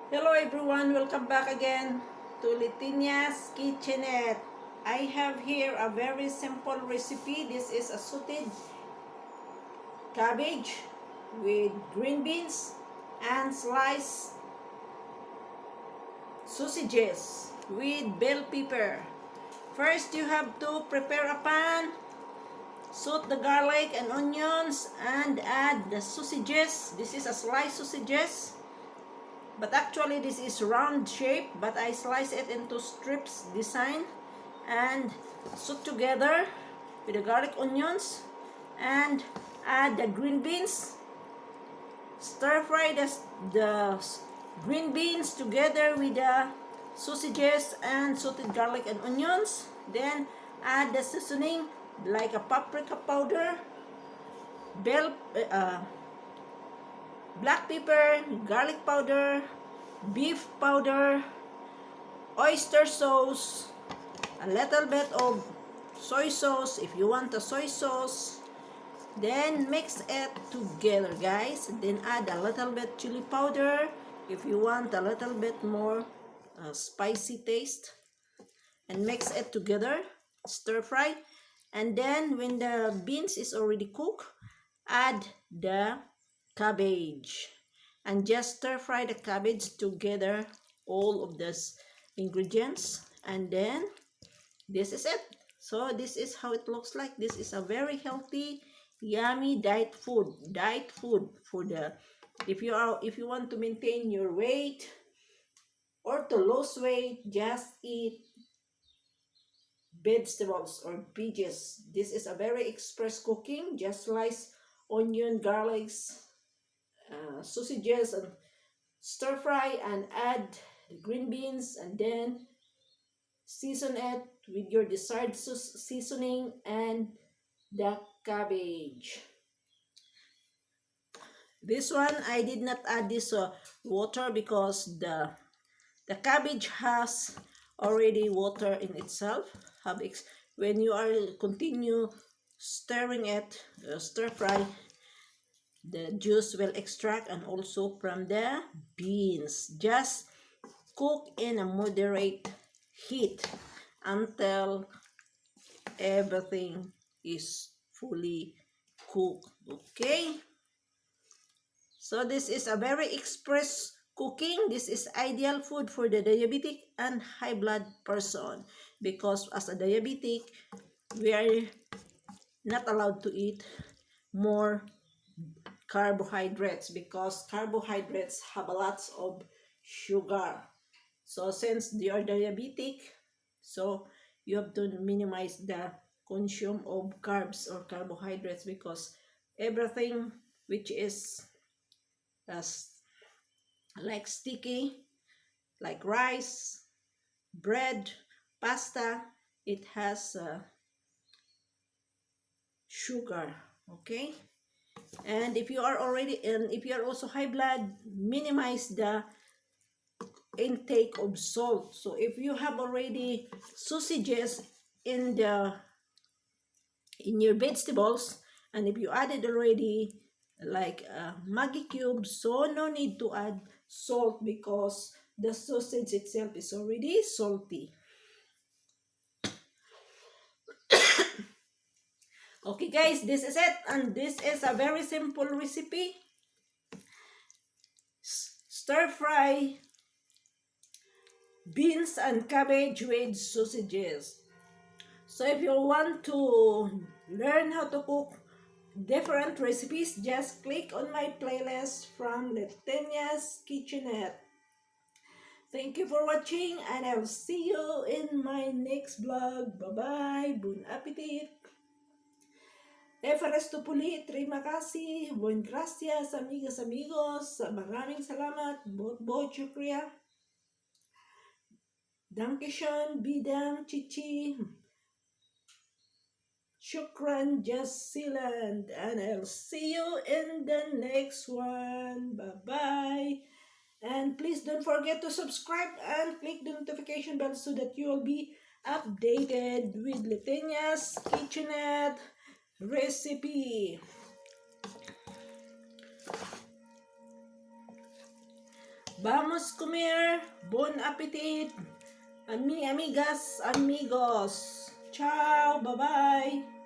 Hello everyone, welcome back again to Leytenia'S Kitchenette. I have here a very simple recipe. This is a sauteed cabbage with green beans and sliced sausages with bell pepper. First, you have to prepare a pan, saute the garlic and onions, and add the sausages. This is a sliced sausages. But actually this is round shape, but I slice it into strips design and saute together with the garlic onions and add the green beans. Stir fry the green beans together with the sausages and sauteed garlic and onions. Then add the seasoning like a paprika powder, black pepper, garlic powder, beef powder, oyster sauce, a little bit of soy sauce if you want a soy sauce. Then mix it together, guys. Then add a little bit chili powder if you want a little bit more spicy taste. And mix it together, stir fry. And then when the beans is already cooked, add the cabbage and just stir fry the cabbage together, all of these ingredients, and then this is it. So this is how it looks like. This is a very healthy, yummy diet food for the if you want to maintain your weight or to lose weight, just eat vegetables or veggies. This is a very express cooking. Just slice onion, garlics, sausages, and stir fry and add the green beans, and then season it with your desired seasoning and the cabbage. This one I did not add this water because the cabbage has already water in itself. When you are continue stirring it, stir fry, the juice will extract, and also from the beans. Just cook in a moderate heat until everything is fully cooked. Okay, so this is a very express cooking. This is ideal food for the diabetic and high blood person, because as a diabetic we are not allowed to eat more carbohydrates, because carbohydrates have a lot of sugar. So since you are diabetic, so you have to minimize the consume of carbs or carbohydrates, because everything which is like sticky, like rice, bread, pasta, it has sugar. Okay, and if you are also high blood, minimize the intake of salt. So if you have already sausages in your vegetables, and if you added already like Maggi cubes, so no need to add salt because the sausage itself is already salty. Okay guys, this is it, and this is a very simple recipe. Stir fry beans and cabbage with sausages. So if you want to learn how to cook different recipes, just click on my playlist from Leytenia'S Kitchenette. Thank you for watching, and I'll see you in my next vlog. Bye-bye. Bon appetit. Everesto puli, terima kasih. Buen gracias, amigas, amigos. Maraming salamat. Bot shukriya. Dankeschön, bidang, chichi. Shukran jazilan, and I'll see you in the next one. Bye-bye. And please don't forget to subscribe and click the notification bell so that you will be updated with Leytenia'S Kitchenette recipe. Vamos comer. Bon appetit. Amigas, amigos. Ciao. Bye-bye.